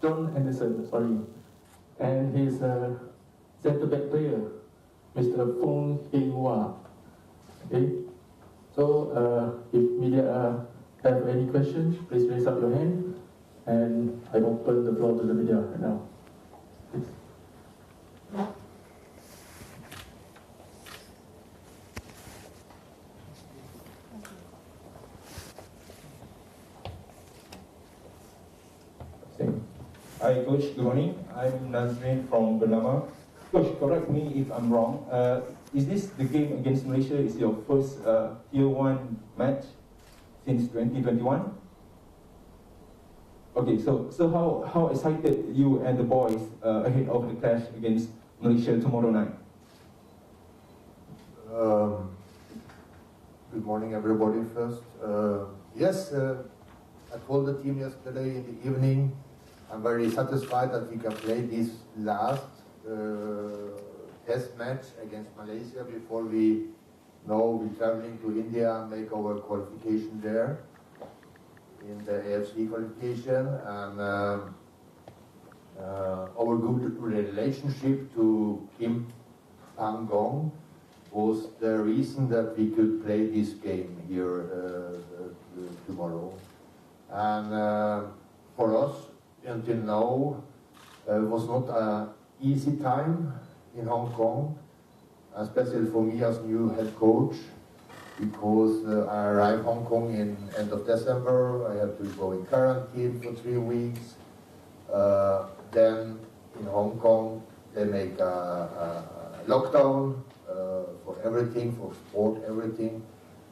John Anderson, sorry, and his centre back player, Mr. Fong Hing Hua. Okay, so if media have any questions, please raise up your hand, and I open the floor to the media right now. Please. Hi Coach, good morning. I'm Nazrin from Bernama. Coach, correct me if I'm wrong. Is this the game against Malaysia? Is your first Tier 1 match since 2021? Okay, so how excited you and the boys ahead of the clash against Malaysia tomorrow night? Good morning, everybody. First, yes, I told the team yesterday in the evening. I'm very satisfied that we can play this last test match against Malaysia before we know we're traveling to India and make our qualification there in the AFC qualification. And our good relationship to Kim Pang-gong was the reason that we could play this game here tomorrow. And for us, until now, it was not an easy time in Hong Kong, especially for me as new head coach, because I arrived Hong Kong in end of December. I had to go in quarantine for 3 weeks. Then in Hong Kong, they make a lockdown for everything, for sport, everything,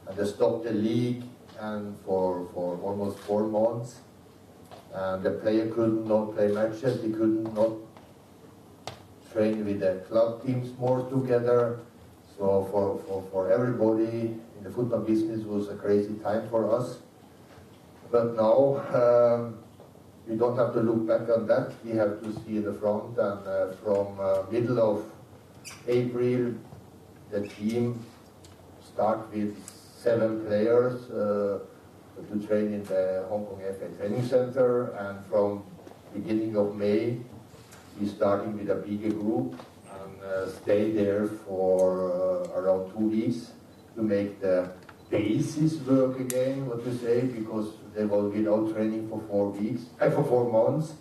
and they stopped the league and for almost 4 months. And the player could not play matches, he could not train with the club teams more together. So for everybody in the football business, it was a crazy time for us. But now, we don't have to look back on that, we have to see the front. And from middle of April, the team start with 7 players to train in the Hong Kong FA Training Center, and from beginning of May we starting with a bigger group and stay there for around 2 weeks to make the basis work again, what to say, because they were without training for 4 months,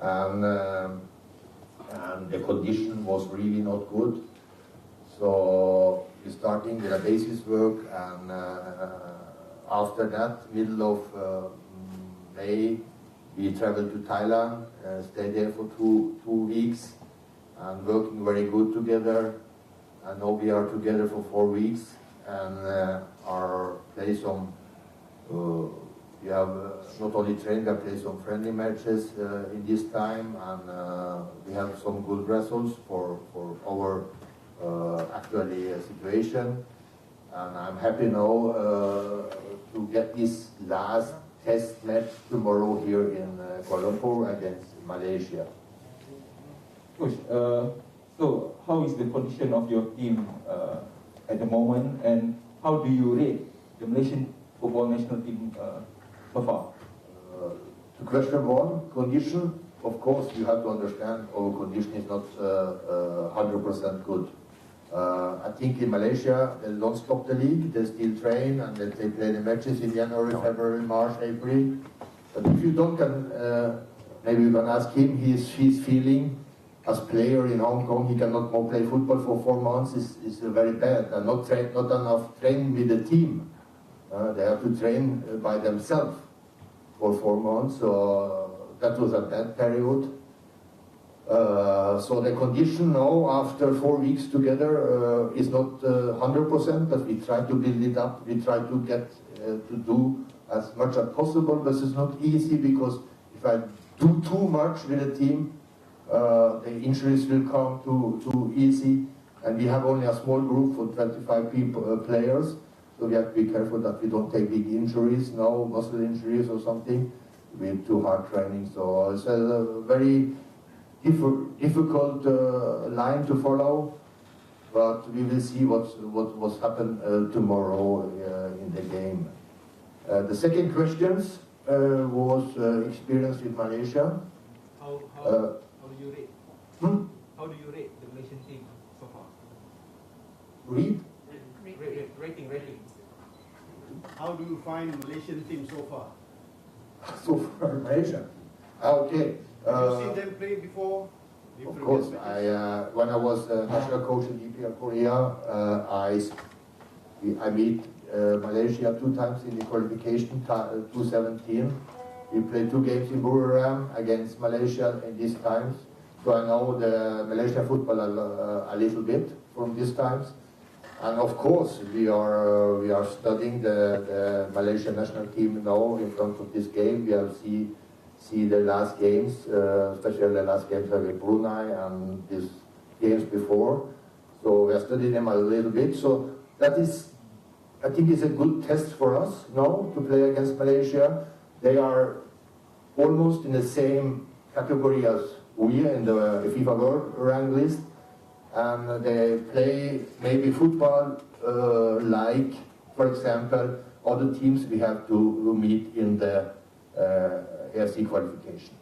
and the condition was really not good. So we're starting with a basis work, and after that, middle of May, we traveled to Thailand, stayed there for two weeks, and working very good together. And now we are together for 4 weeks, and play some. We have not only trained, but play some friendly matches in this time, and we have some good results for our actually situation. And I'm happy now to get this last test match tomorrow here in Kuala Lumpur against Malaysia. Coach, so how is the condition of your team at the moment, and how do you rate the Malaysian football national team so far? To question 1, condition, of course you have to understand our condition is not 100% good. I think in Malaysia, they don't stop the league, they still train, and they play the matches in January, February, March, April. But if you don't, maybe you can ask him, his feeling as player in Hong Kong, he cannot more play football for 4 months is very bad, and not enough training with the team. They have to train by themselves for 4 months, so that was a bad period. So the condition now, after 4 weeks together, is not 100%, but we try to build it up. We try to get to do as much as possible, but it's not easy, because if I do too much with the team, the injuries will come too easy, and we have only a small group for 25 players, so we have to be careful that we don't take big injuries now, muscle injuries or something, with too hard training. So it's a very difficult line to follow, but we will see what's happen tomorrow in the game. The second question was experience with Malaysia. How do you rate? How do you rate the Malaysian team so far? Rating. How do you find Malaysian team so far? So far, Malaysia. Okay. Have you seen them play before? Of course. When I was national coach in EPL Korea, I meet Malaysia 2 times in the qualification, 2017. We played 2 games in Buriram against Malaysia in these times. So I know the Malaysian football a little bit from these times. And of course, we are studying the Malaysian national team now in front of this game. We have see the last games, especially the last games with Brunei and these games before. So we are studying them a little bit. So that is, I think, is a good test for us now to play against Malaysia. They are almost in the same category as we in the FIFA World Rank list. And they play maybe football like, for example, other teams we have to meet in the AFC qualification.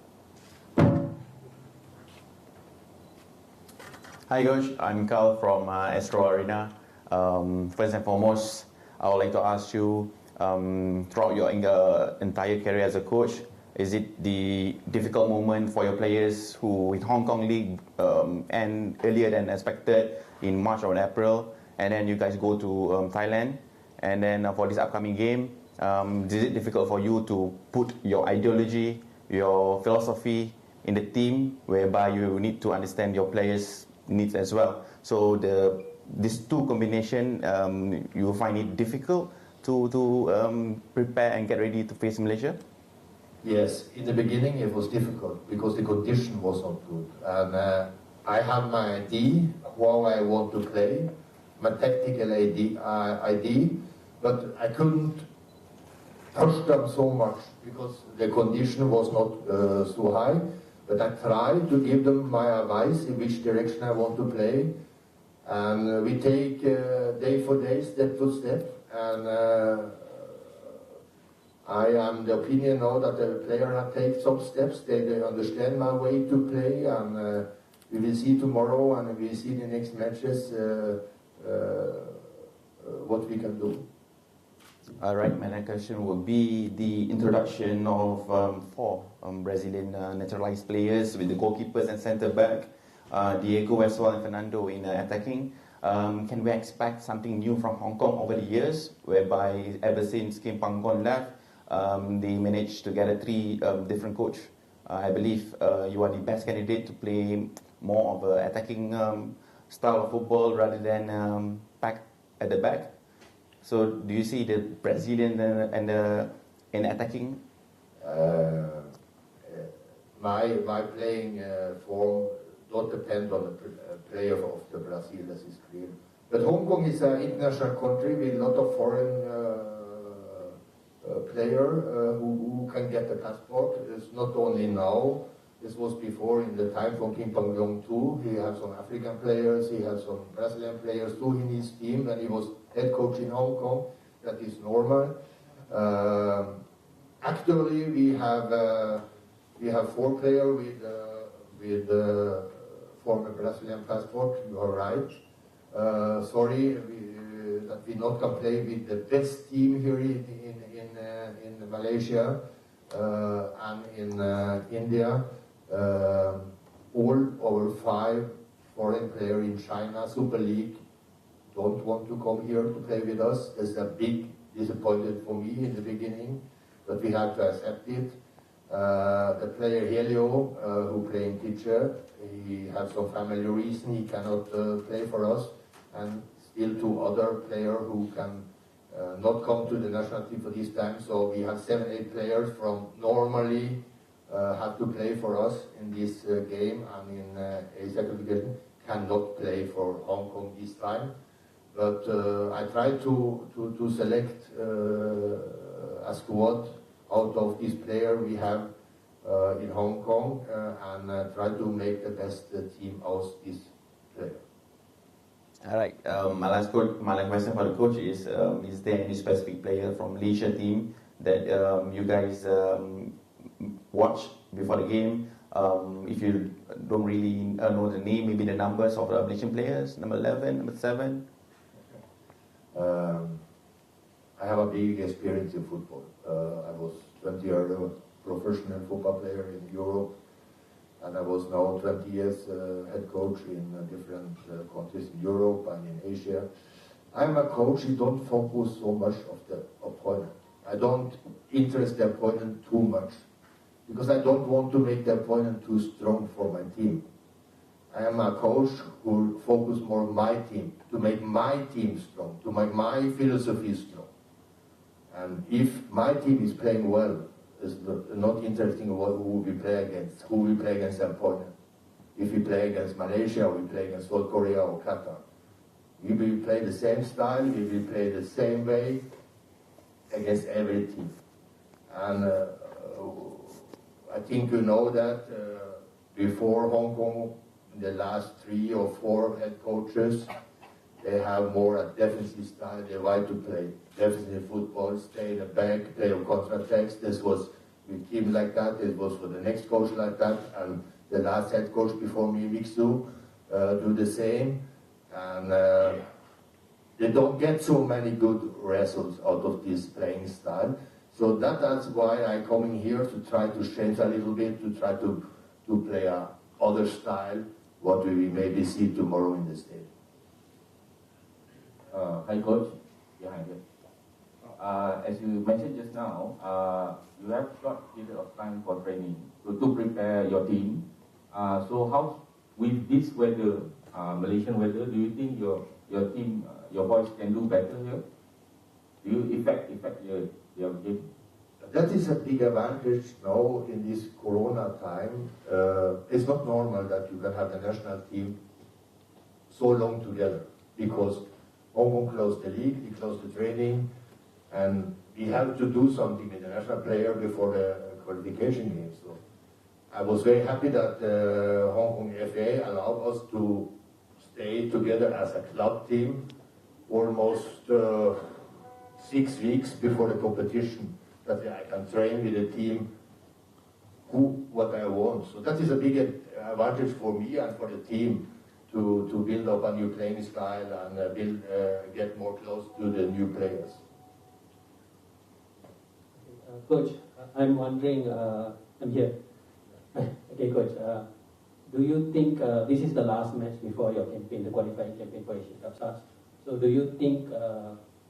Hi Coach, I'm Carl from Astro Arena. First and foremost, I would like to ask you, throughout your entire career as a coach, is it the difficult moment for your players who with Hong Kong League end earlier than expected in March or April, and then you guys go to Thailand, and then for this upcoming game, is it difficult for you to put your ideology, your philosophy in the team, whereby you need to understand your players' needs as well? So these 2 combination, you find it difficult to prepare and get ready to face Malaysia? Yes, in the beginning it was difficult because the condition was not good. And I have my idea how I want to play, my tactical idea, but I couldn't touch them so much because the condition was not so high. But I tried to give them my advice in which direction I want to play. And we take day for day, step for step. And I am the opinion now that the player have taken some steps. They understand my way to play, and we will see tomorrow, and we will see the next matches what we can do. All right, my next question will be the introduction of 4 Brazilian naturalized players with the goalkeepers and centre back, Diego, Westwell, and Fernando in attacking. Can we expect something new from Hong Kong over the years, whereby ever since Kim Pang-gon left, they managed to get 3 different coach? I believe you are the best candidate to play more of an attacking style of football rather than back at the back. So do you see the Brazilian in attacking? My playing form don't depend on the player of the Brazil, that is clear. But Hong Kong is an international country with a lot of foreign player who can get the passport. It's not only now. This was before in the time from Kim Pang-gon too. He has some African players, he has some Brazilian players too in his team, and he was head coach in Hong Kong. That is normal. Actually, we have 4 players with former Brazilian passport. You are right. Sorry that we not can play with the best team here in Malaysia and in India. All our 5 foreign players in China Super League don't want to come here to play with us. That's a big disappointment for me in the beginning, but we have to accept it. The player Helio, who playing teacher, he has some family reason he cannot play for us, and still 2 other players who can not come to the national team for this time. So we have 7-8 players from normally have to play for us in this game and in Asia qualification, cannot play for Hong Kong this time. But I try to select a squad out of this player we have in Hong Kong and try to make the best team out of this player. All right. My last question for the coach is there any specific player from Malaysia team that you guys watch before the game If you don't really know the name, maybe the numbers of the Malaysian players, number 11, number 7. I have a big experience in football. I was 20 years a professional football player in Europe, and I was now 20 years head coach in different countries in Europe and in Asia. I'm a coach who don't focus so much of the opponent. I don't interest the opponent too much, because I don't want to make the opponent too strong for my team. I am a coach who focus more on my team, to make my team strong, to make my philosophy strong. And if my team is playing well, it's not interesting who we play against, who we play against the opponent. If we play against Malaysia, we play against South Korea or Qatar. We will play the same style, we will play the same way against every team. And I think you know that before Hong Kong, the last 3 or 4 head coaches, they have more a defensive style. They like to play defensive football, stay in the back, play on counter-attacks. This was with team like that. It was for the next coach like that. And the last head coach before me, Mixu, do the same. And they don't get so many good results out of this playing style. So that's why I'm coming here, to try to change a little bit, to try to play a other style, what we maybe see tomorrow in the stadium. Hi coach, behind you. As you mentioned just now, you have short period of time for training to prepare your team. So how, with this weather, Malaysian weather, do you think your team, your boys can do better here? Do you affect your game? That is a big advantage now in this Corona time. It's not normal that you can have the national team so long together, because Hong Kong closed the league, we closed the training, and we have to do something with the national player before the qualification game. So I was very happy that the Hong Kong FA allowed us to stay together as a club team almost 6 weeks before the competition, that I can train with the team what I want. So that is a big advantage for me and for the team, to build up a new playing style and get more close to the new players. Coach, I'm wondering, I'm here. Okay, Coach, do you think this is the last match before your campaign, the qualifying campaign for Asian Cup starts? So do you think,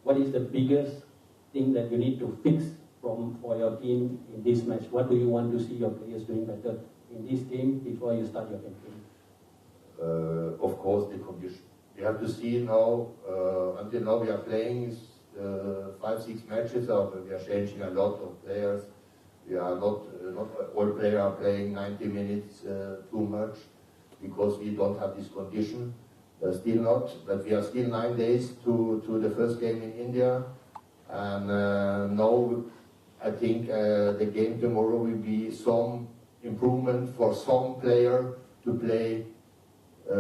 what is the biggest thing that you need to fix for your team in this match? What do you want to see your players doing better in this game before you start your campaign? Of course, the condition. We have to see now, until now we are playing 5-6 matches, we are changing a lot of players. We are not all players are playing 90 minutes too much, because we don't have this condition. Still not, but we are still 9 days to the first game in India. And now I think the game tomorrow will be some improvement for some player to play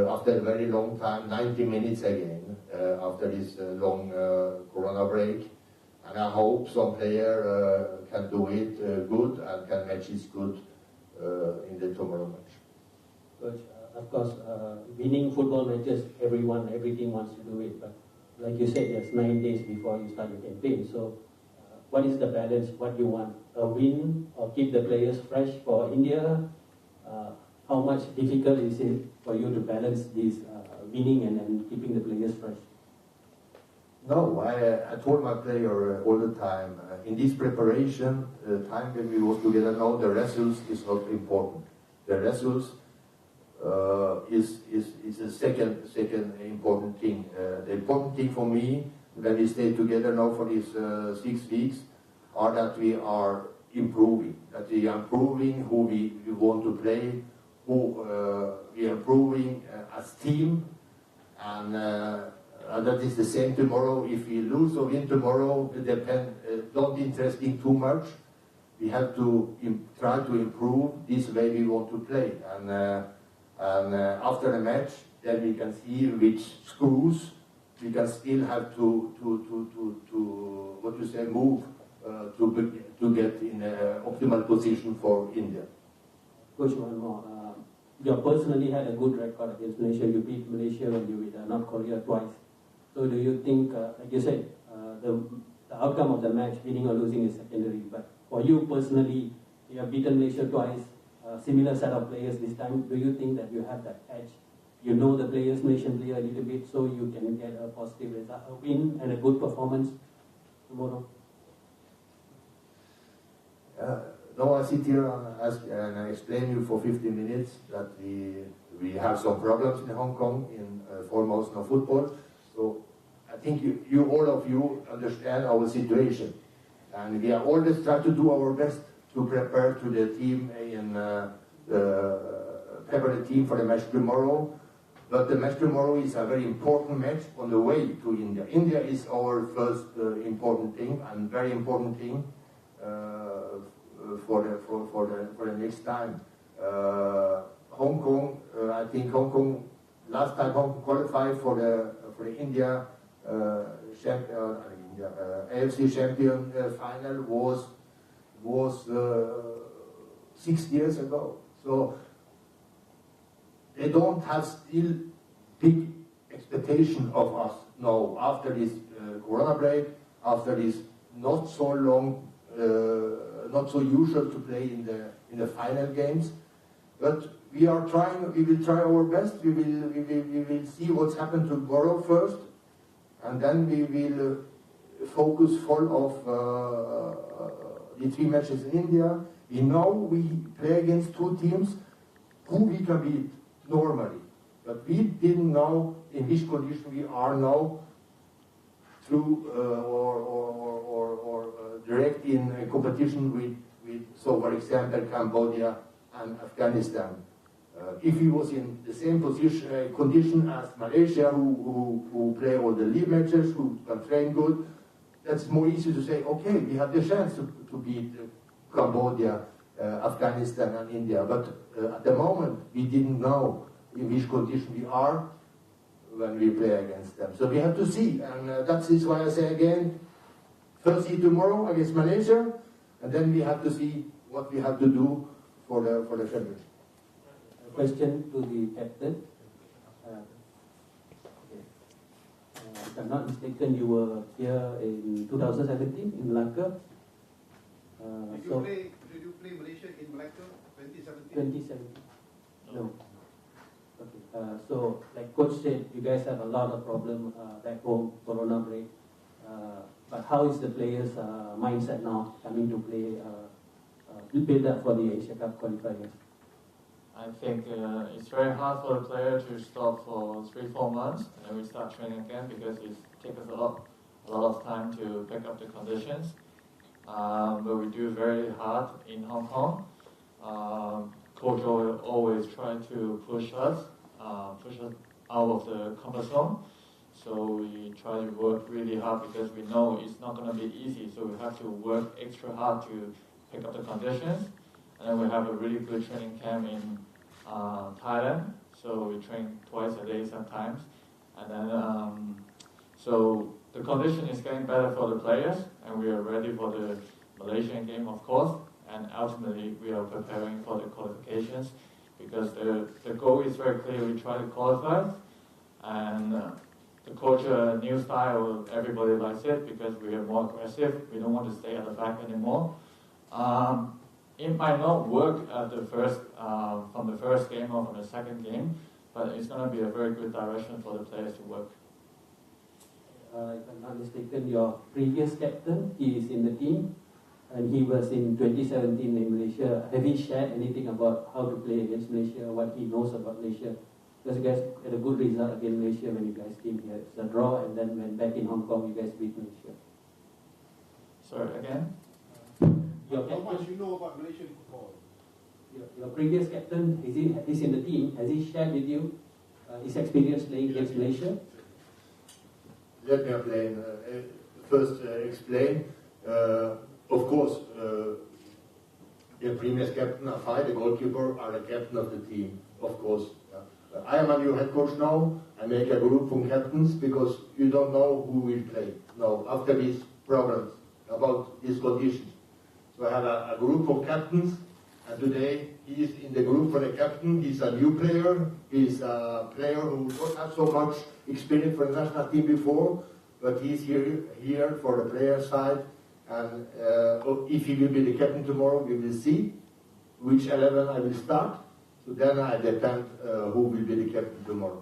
after a very long time, 90 minutes again, after this long Corona break. And I hope some player can do it good and can match it good in the tomorrow match. Coach, of course, winning football matches, every team wants to do it, but like you said, there's 9 days before you start your campaign. So what is the balance? What do you want? A win or keep the players fresh for India? How much difficult is it for you to balance this winning and keeping the players fresh? No, I told my player all the time, in this preparation, time when we work together now, the results is not important. The results is a second important thing. The important thing for me, when we stay together now for these 6 weeks, are that we are improving. That we are improving who we want to play, who we are improving as team, and that is the same tomorrow. If we lose or win tomorrow, don't interesting too much. We have to try to improve this way we want to play, and after the match, then we can see which screws we can still have to move to get in an optimal position for India. Coach, one more. You personally had a good record against Malaysia. You beat Malaysia when you beat North Korea twice. So do you think, like you said, the outcome of the match, winning or losing, is secondary. But for you personally, you have beaten Malaysia twice, similar set of players this time. Do you think that you have that edge? You know the players, Malaysian player a little bit, so you can get a positive result, a win and a good performance tomorrow? No, I sit here and I explain you for 15 minutes that we have some problems in Hong Kong, in foremost no football. So I think you all of you understand our situation, and we are always trying to do our best to prepare to the team prepare the team for the match tomorrow. But the match tomorrow is a very important match on the way to India. India is our first important thing and very important thing for the next time. Hong Kong, I think Hong Kong, last time Hong Kong qualified for the India AFC champion final was 6 years ago. So they don't have still big expectation of us now after this Corona break, after this not so long, not so usual to play in the final games. But we are trying. We will try our best. We will see what's happened tomorrow first, and then we will focus full of the 3 matches in India. We know we play against 2 teams who we can beat normally, but we didn't know in which condition we are now through or direct in a competition with, so for example, Cambodia and Afghanistan. If he was in the same condition as Malaysia, who play all the league matches, who can train good, that's more easy to say, okay, we have the chance to beat Cambodia, Afghanistan and India. But at the moment, we didn't know in which condition we are when we play against them. So we have to see, and that is why I say again, first see tomorrow against Malaysia, and then we have to see what we have to do for the championship. Question to the captain. If I'm not mistaken, you were here in 2017 in Malacca. Did you play Malaysia in Malacca 2017? 2017. No. Okay. So, like Coach said, you guys have a lot of problem back home, Corona break. But how is the players' mindset now coming to play, build up for the Asia Cup qualifiers? I think it's very hard for the player to stop for 3-4 months and then we start training again because it takes us a lot of time to pick up the conditions. But we do very hard in Hong Kong. Coach always try to push us out of the comfort zone. So we try to work really hard because we know it's not going to be easy. So we have to work extra hard to pick up the conditions. And then we have a really good training camp in Thailand. So we train twice a day sometimes. And then, so the condition is getting better for the players. And we are ready for the Malaysian game, of course. And ultimately, we are preparing for the qualifications. Because the goal is very clear, we try to qualify. And the coach new style, everybody likes it because we are more aggressive. We don't want to stay at the back anymore. It might not work at the from the first game or from the second game, but it's going to be a very good direction for the players to work. If I'm not mistaken, your previous captain, he is in the team, and he was in 2017 in Malaysia. Have he shared anything about how to play against Malaysia, what he knows about Malaysia? Because you guys had a good result against Malaysia when you guys came here. It's a draw, and then when back in Hong Kong, you guys beat Malaysia. Sorry, again? How much you know about Malaysian football? Your previous captain, he's in the team. Has he shared with you his experience playing against Malaysia? Let me first explain. Of course, the previous captain, Afai, the goalkeeper, are the captain of the team, of course. I am a new head coach now. I make a group from captains because you don't know who will play now after these problems about these conditions. So I have a group of captains, And today, he is in the group for the captain. He's a new player. He's a player who don't have so much experience for the national team before, but he's here for the player side. And if he will be the captain tomorrow, we will see which 11 I will start. So then I depend who will be the captain tomorrow.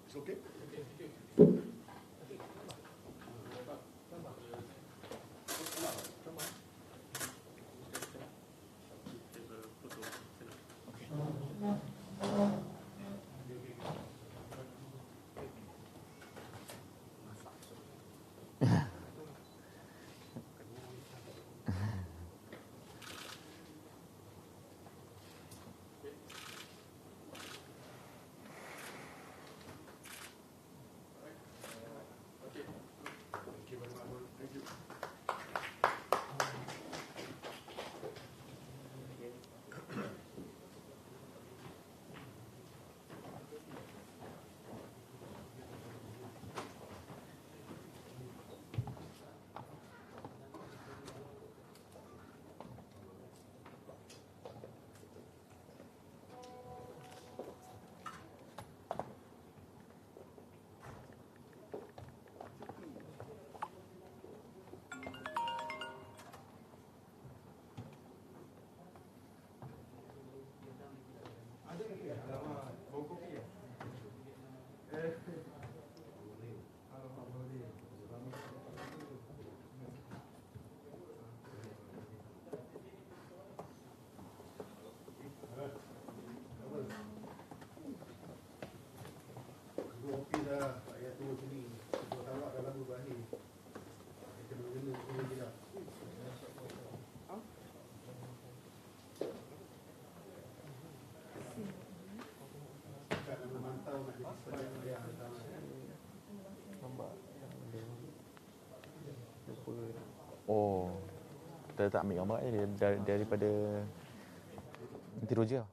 It's okay? Oh, kita tak ambil gambar daripada nanti Roger.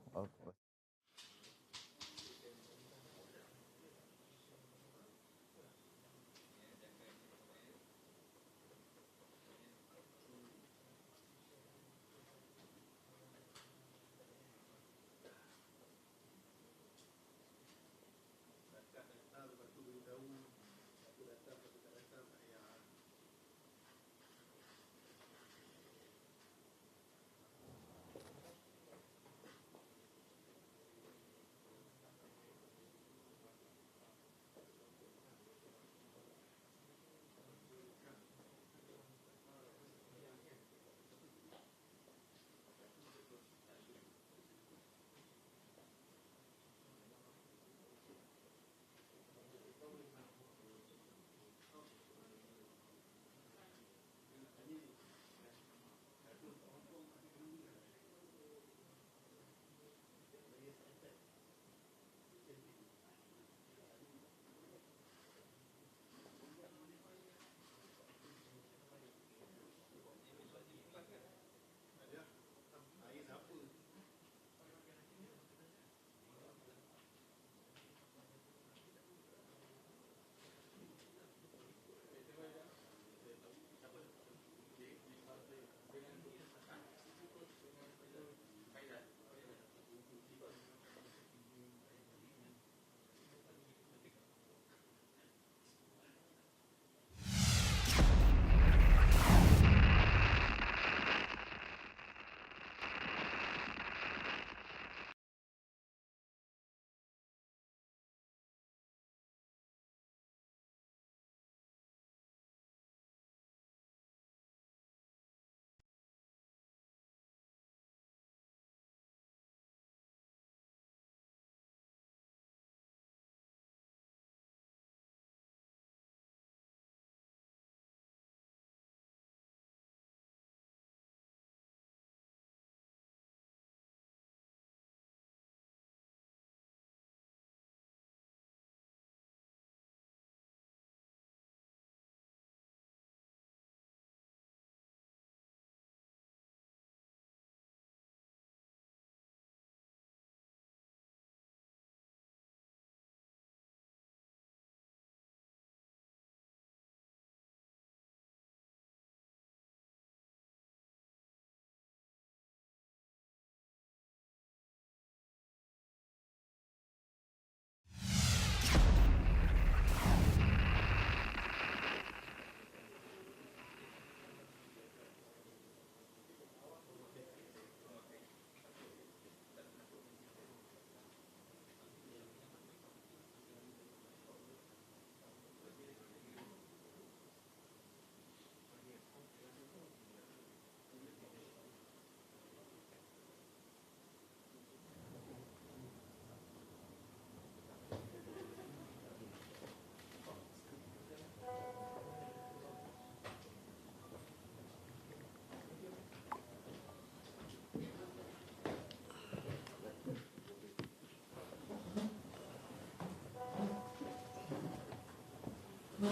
Right.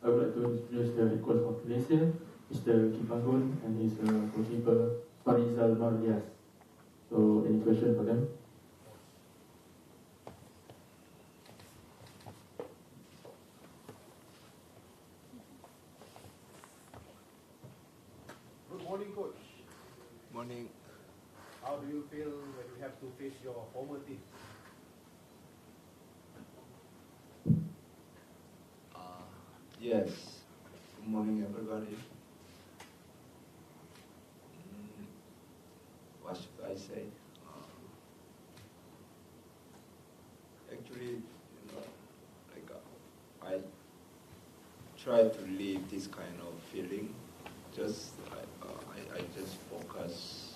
I would like to introduce the head coach of Malaysia, Mr. Kipangun, and his goalkeeper, Farizal Marlias. So, any question for them? Good morning, coach. Morning. How do you feel when you have to face your former team? Yes. Good morning, everybody. What should I say? Actually, I try to leave this kind of feeling. I just focus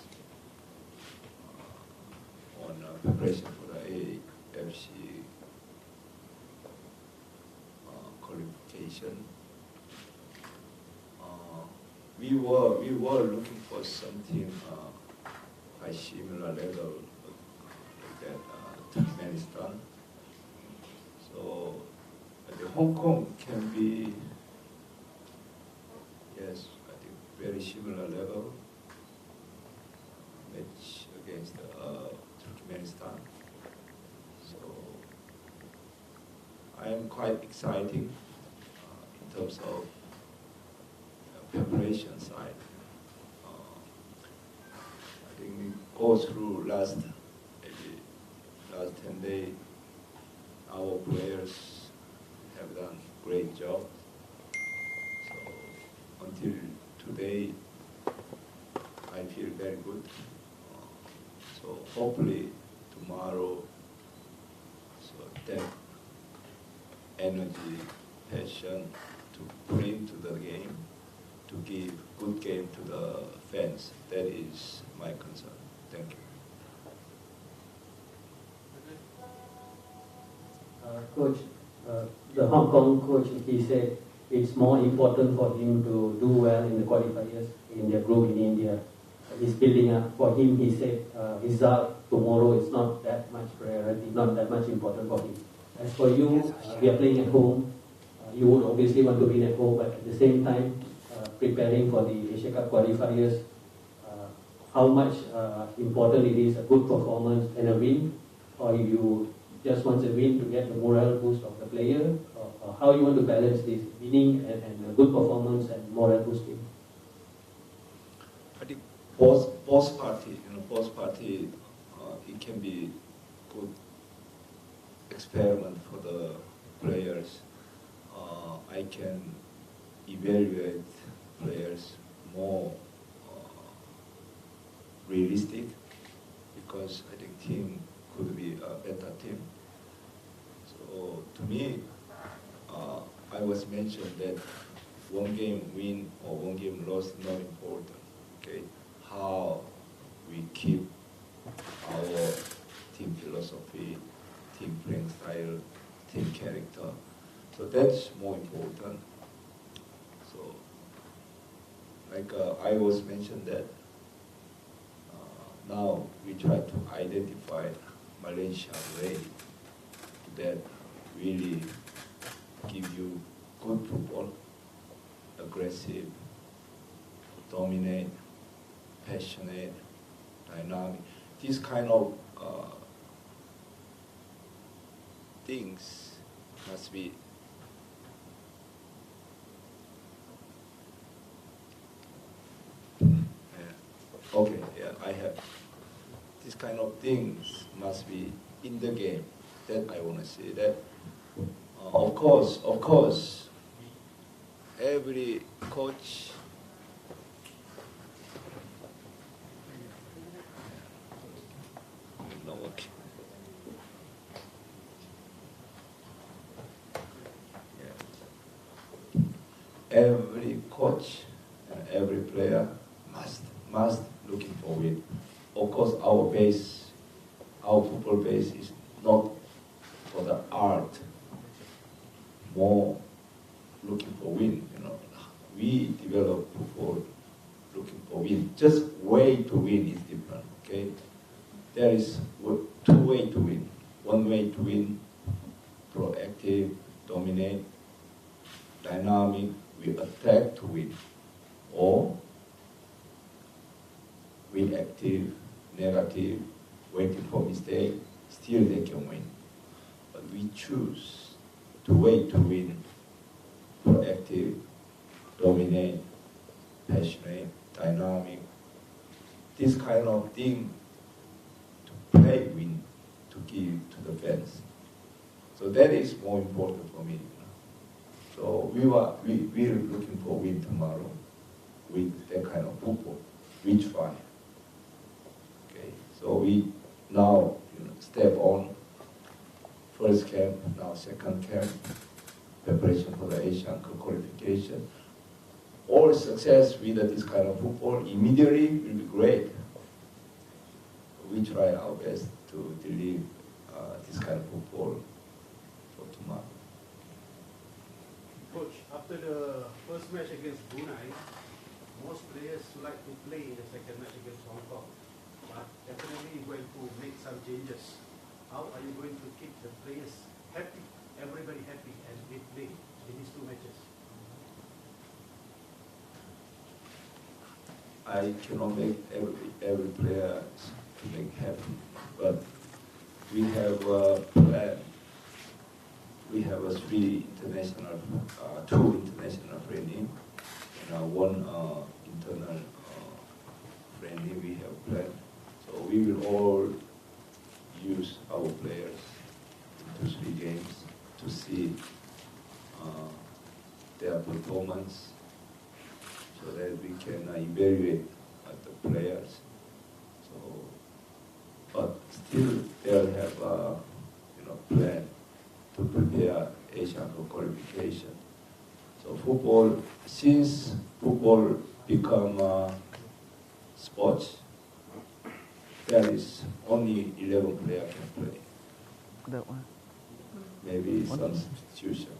on preparation for the AFC qualification. We were looking for something quite similar level like that Turkmenistan. So the Hong Kong can be, yes, I think very similar level match against Turkmenistan. So I am quite excited in terms of preparation side. I think we go through last 10 days. Our players have done great job. So until today, I feel very good. So hopefully tomorrow, so that energy, passion to bring to the game, to give good game to the fans. That is my concern. Thank you. Coach, the Hong Kong coach, he said it's more important for him to do well in the qualifiers in their group in India. He's building up. For him, he said result tomorrow is not that much priority, not that much important for him. As for you, we are playing at home. You would obviously want to win at home, but at the same time, preparing for the Asia Cup qualifiers, how much important it is a good performance and a win, or you just want a win to get the morale boost of the player, or how you want to balance this winning and a good performance and morale boosting? I think both party, it can be good experiment for the players. I can evaluate players more realistic, because I think team could be a better team. So to me, I was mentioned that one game win or one game loss is not important. Okay, how we keep our team philosophy, team playing style, team character. So that's more important. So, like I was mentioned that now we try to identify Malaysia way that really give you good football, aggressive, dominate, passionate, dynamic. These kind of things must be okay. Yeah, I have. These kind of things must be in the game. That I want to say that. Of course, every coach. No, okay. Yeah. Every coach and every player must looking for win. Of course, our football base is not for the art, more looking for win. We develop football looking for win. Just way to win is different, okay? There is two ways to win. One way to win, proactive, dominate, dynamic, we attack to win. Or reactive, negative, waiting for mistake, still they can win. But we choose to wait to win, proactive, dominate, passionate, dynamic. This kind of thing to play win, to give to the fans. So that is more important for me. So we're looking for win tomorrow with that kind of football. We try. Okay, so we now step on first camp, now second camp, preparation for the Asian Cup qualification. All success with this kind of football immediately will be great. We try our best to deliver this kind of football for tomorrow. Coach, after the first match against Brunei, most players like to play in the second match against Hong Kong, but definitely you're going to make some changes. How are you going to keep the players happy, everybody happy, and they play in these two matches? I cannot make every player to make happy, but we have a plan. We have a two international friendly, and one internal friendly we have planned. So we will all use our players in 2-3 games to see their performance, so that we can evaluate the players. So, but still they'll have a plan to prepare Asian Cup qualification. So football, since football become sports, there is only 11 players can play. That one. Maybe some substitution.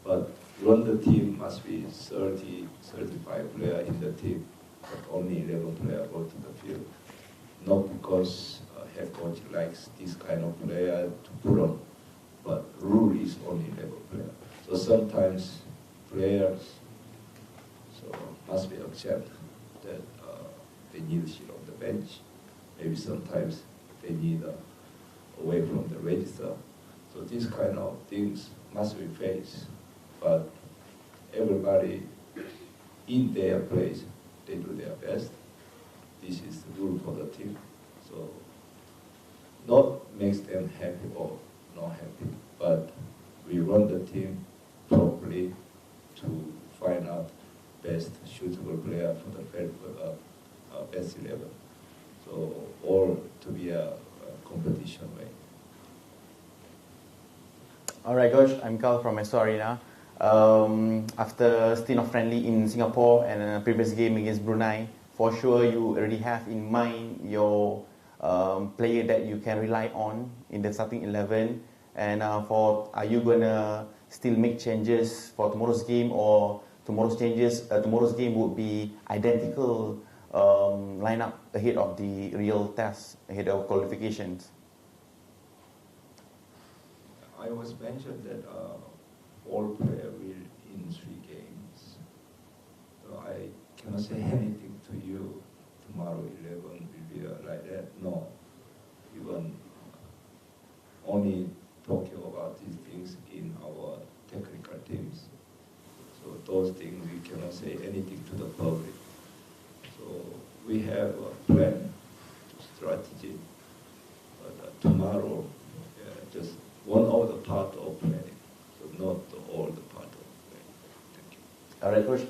But run the team must be 30, 35 players in the team, but only 11 players go to the field. Not because head coach likes this kind of player to put on, but rule is only 11 players. So sometimes players must be accept that they need to sit on the bench. Maybe sometimes they need away from the register. So these kind of things must be faced. But everybody in their place, they do their best. This is the rule for the team. So not makes them happy or not happy, but we run the team properly to find out best suitable player for the best 11. So all to be a competition way. Alright, Coach, I'm Carl from Astro Arena. After stint of friendly in Singapore and a previous game against Brunei, for sure you already have in mind your player that you can rely on in the starting 11. And are you gonna still make changes for tomorrow's game, or tomorrow's game would be identical lineup ahead of the real test, ahead of qualifications? I was mentioned that all players will in 3 games. So I cannot say anything to you. Tomorrow 11 will be like that. No, even only talking about these things in our technical teams. So those things we cannot say anything to the public. So we have a plan, strategy. But tomorrow, just one of the part of planning, so not all the part of planning. Thank you. Alright, Coach.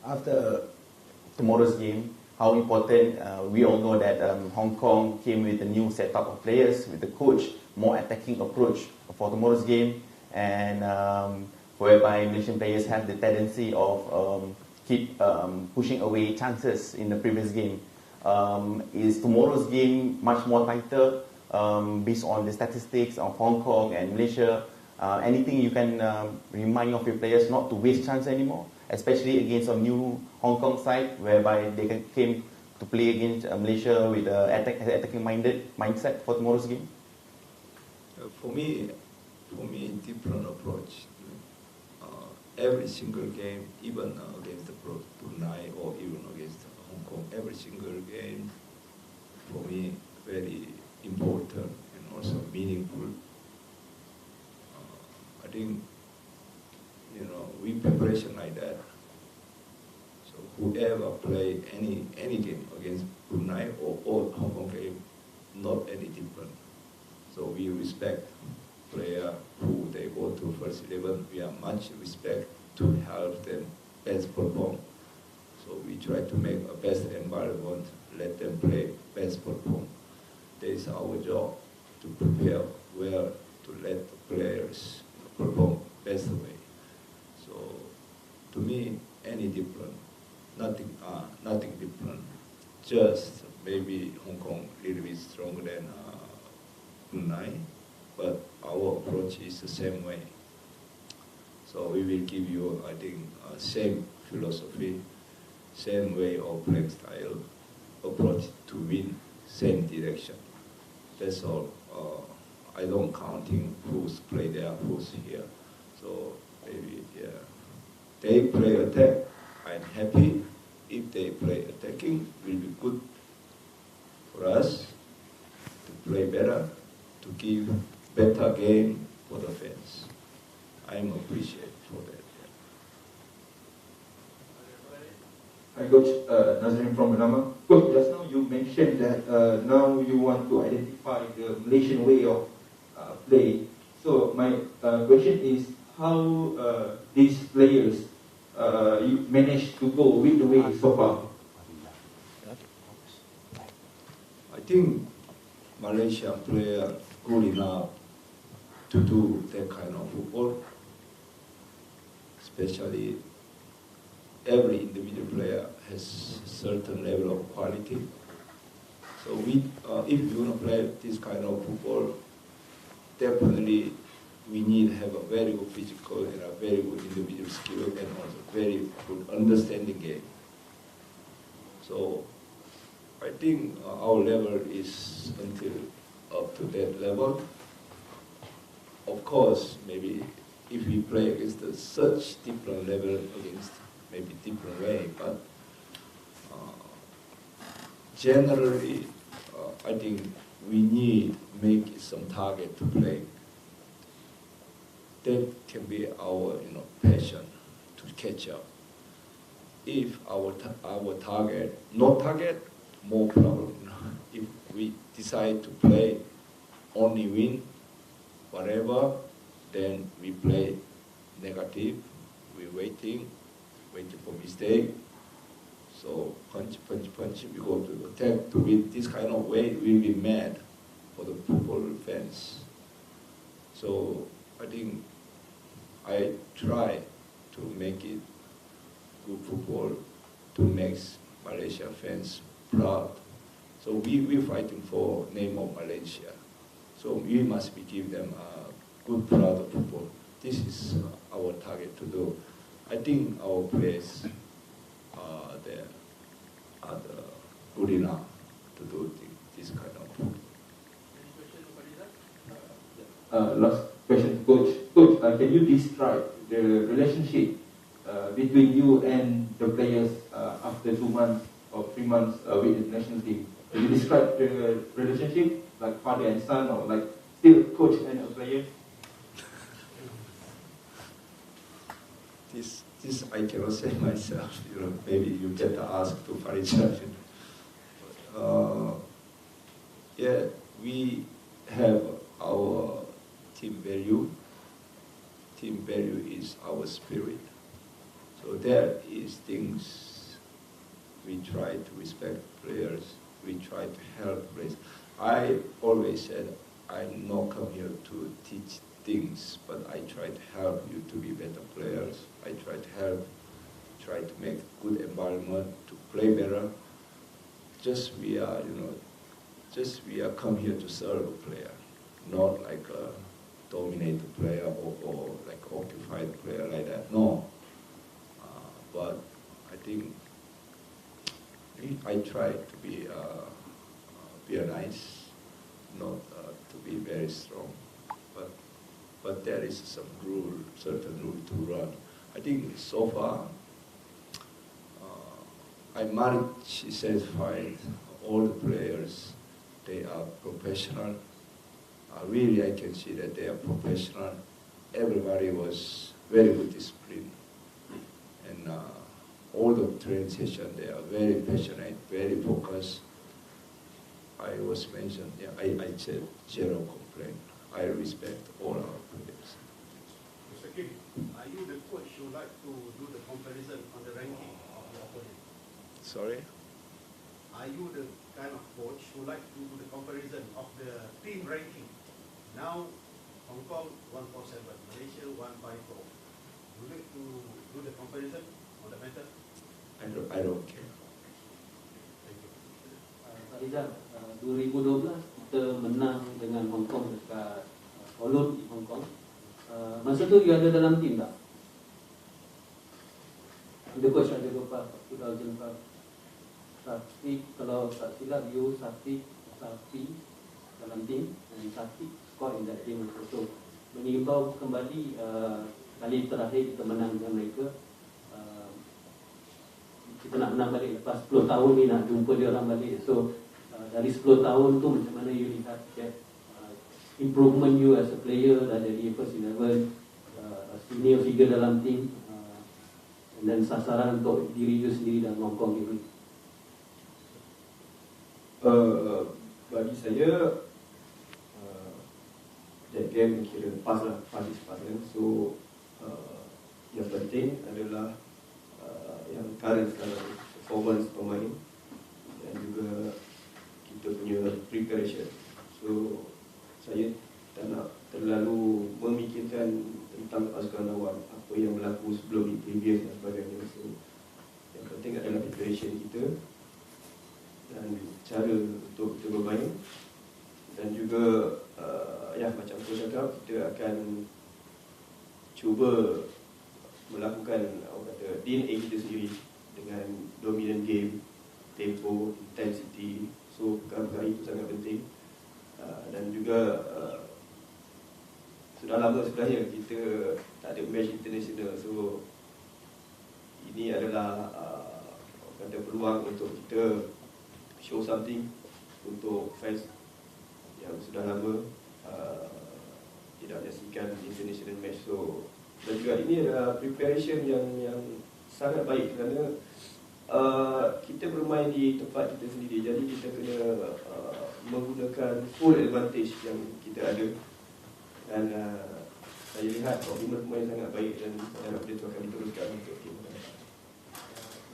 After tomorrow's game, how important, we all know that Hong Kong came with a new setup of players, with the coach, more attacking approach for tomorrow's game, and whereby Malaysian players have the tendency of keep pushing away chances in the previous game. Is tomorrow's game much more tighter based on the statistics of Hong Kong and Malaysia? Anything you can remind of your players not to waste chance anymore, especially against a new Hong Kong side, whereby they came to play against Malaysia with attacking-minded mindset for tomorrow's game? For me, different approach. Every single game, even against Brunei or even against Hong Kong, every single game, for me, very important and also meaningful. I think, we preparation like that. So whoever play any game against Brunei or Hong Kong game, not any different. So we respect player who they go to first 11. We have much respect to help them best perform. So we try to make a best environment, let them play best perform. That is our job, to prepare well, to let the players perform best way. So to me, any different, nothing different. Just maybe Hong Kong a little bit stronger than Brunei, but our approach is the same way. So we will give you, I think, same philosophy, same way of playing style, approach to win, same direction. That's all. I don't counting who's play there, who's here. So maybe, they play attack, I'm happy. If they play attacking, will be good for us to play better, to give better game for the fans. I'm appreciated for that. Hi Coach, Nazrin from Manama. Coach, just now you mentioned that now you want to identify the Malaysian way of play. So my question is, how these players you managed to go with the way so far? I think Malaysian player good enough to do that kind of football. Especially every individual player has certain level of quality. So if you want to play this kind of football, definitely we need to have a very good physical and a very good individual skill and also very good understanding game. So I think our level is until up to that level. Of course, maybe if we play against such different level against maybe different way, but generally, I think we need make some target to play. That can be our passion to catch up. If our target, no target, more problem. If we decide to play only win, whatever, then we play negative. We're waiting for mistake. So punch, we go to attack to win. This kind of way we'll be mad for the football fans. So I think I try to make it good football to make Malaysia fans proud. So we're fighting for name of Malaysia. So we must give them a good proud of football. This is our target to do. I think our players are good enough to do this kind of football. Last question, Coach. Coach, can you describe the relationship between you and the players after 2 months or 3 months with the national team? Can you describe the relationship like father and son, or like still coach and a player? This I cannot say myself. Maybe you better ask to Farid. Yeah, we have our team value. Team value is our spirit. So there is things we try to respect players. We try to help players. I always said I'm not come here to teach things, but I try to help you to be better players. I try to help, try to make good environment to play better. We are come here to serve a player, not like dominate the player or like occupy the player like that. No. But I think I try to be nice, not to be very strong. But there is some certain rule to run. I think so far I'm much satisfied. All the players, they are professional. Really, I can see that they are professional. Everybody was very good discipline. And all the training session, they are very passionate, very focused. I was mentioned, yeah, I said zero complaint. I respect all our players. Mr. Kim, are you the coach who like to do the comparison on the ranking of your opponent? Sorry? Are you the kind of coach who like to do the comparison of the team ranking? Now, Hong Kong 147, Malaysia 154. Would you like to do the comparison on the matter? I don't care. Thank you. Pak Rizal, 2012 kita menang dengan Hong Kong dekat Holland di Hong Kong. Masa tu you ada dalam tim tak? Ada coach ada lupa 2005. Sakti, kalau tak silap you Sakti dalam tim dan Sakti score in that team also. Mengimbau kembali kali terakhir kita menang dengan mereka. Kita nak menang balik lepas 10 tahun ni nak jumpa dia orang balik. So dari 10 tahun tu macam mana you lihat improvement you as a player dah jadi first 11 senior figure dalam tim dan sasaran untuk diri you sendiri dalam Hong Kong ini. Bagi saya that game kira pas lah, pas is pas kan. So yang penting adalah yang current sekarang performance pemain dan juga kita punya preparation. So saya tak nak terlalu memikirkan tentang pasukan lawan, apa yang berlaku sebelum di previous dan sebagainya. So yang penting adalah preparation kita dan cara untuk kita bermain dan juga ya macam saya cakap, kita akan cuba melakukan DNA kita sendiri dengan dominant game, tempo, intensity. So perkara-perkara itu sangat penting. Dan juga sudah lama sebenarnya kita tak ada match international. So ini adalah peluang untuk kita show something untuk fans yang sudah lama tidak menyaksikan international match. So dan juga ini adalah preparation yang sangat baik kerana kita bermain di tempat kita sendiri. Jadi kita kena menggunakan full advantage yang kita ada. Dan saya lihat komitmen pemain sangat baik dan saya harap itu akan diteruskan untuk tim.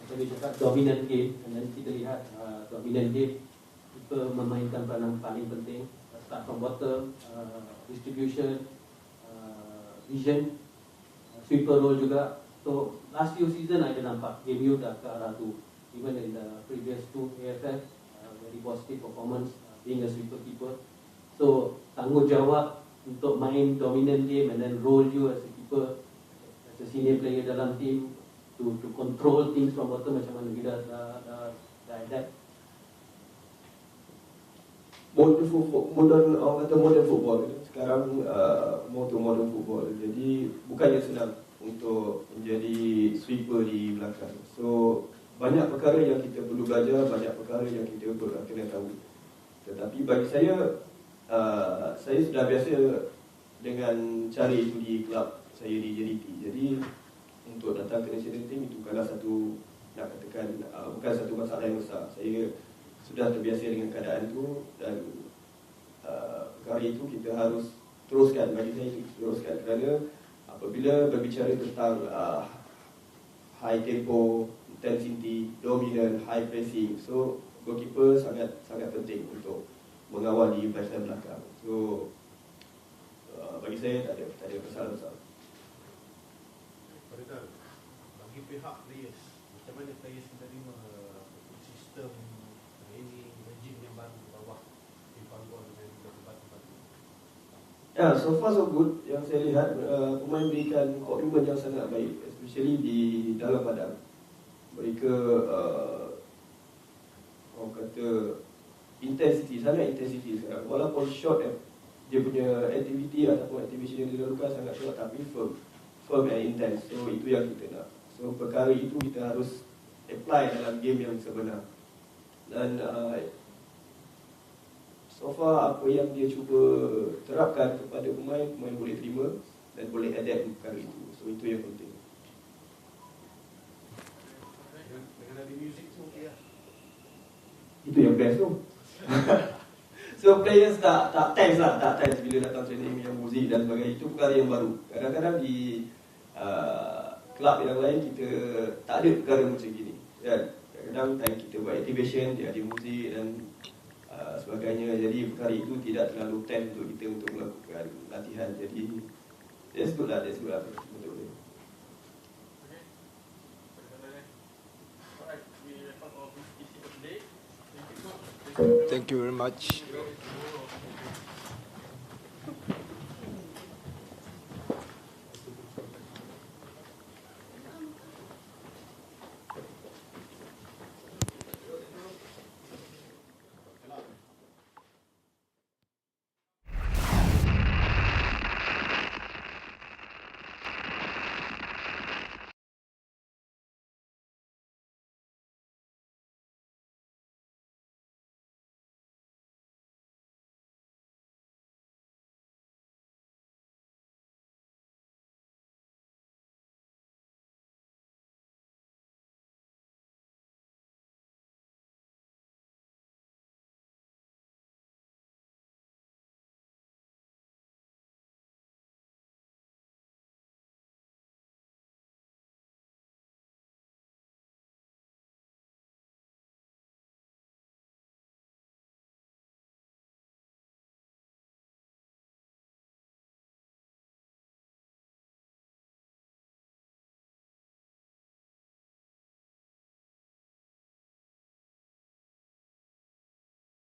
Macam dia cakap dominant game, dan kita lihat dominant game kita memainkan peranan paling penting, start from bottom, distribution, vision, sweeper role juga. So last few season I ada nampak game you dah ke arah tu. Even in the previous two AFF, very positive performance, being a sweeper keeper. So tanggungjawab untuk main dominant game and then role you as a keeper, as a senior player dalam team, to control things from bottom, macam mana kita dah adapt. Modern football sekarang modern football. Jadi bukannya senang untuk menjadi sweeper di belakang. So banyak perkara yang kita perlu belajar, banyak perkara yang kita kena tahu. Tetapi bagi saya sudah biasa dengan cara itu di kelab saya di JDT. Jadi untuk datang ke national team itu bukanlah satu, nak katakan bukan satu masalah yang besar. Saya sudah terbiasa dengan keadaan itu dan perkara itu kita harus teruskan. Bagi saya itu teruskan kerana apabila berbicara tentang high tempo, intensity, dominant, high pressing, so goalkeeper sangat penting untuk mengawal di barisan belakang. So bagi saya tak ada masalah besar. Bagi pihak players, macam mana players menerima sistem training, regime yang baru di bawah di panggung dengan tempat-tempat ini? Ya, so far so good. Yang saya lihat pemain berikan komitmen yang sangat baik, especially di dalam padang. Mereka orang kata intensity, sangat intensity sekarang. Walaupun short dia punya activity ataupun activation yang dilakukan sangat short, tapi firm and intense. So itu yang kita nak. So perkara itu kita harus apply dalam game yang sebenar. Dan so far apa yang dia cuba terapkan kepada pemain boleh terima dan boleh adapt perkara itu. So itu yang penting. Dengan ada music tu okey lah. Itu yang best tu. So players tak tense lah, tak tense bila datang training yang muzik dan sebagainya. Itu perkara yang baru. Kadang-kadang di kelab yang lain kita tak ada perkara macam gini. Kadang-kadang time kita buat activation, dia ada muzik dan sebagainya. Jadi perkara itu tidak terlalu tense untuk kita untuk melakukan latihan. Jadi that's good lah, betul-betul. Thank you very much.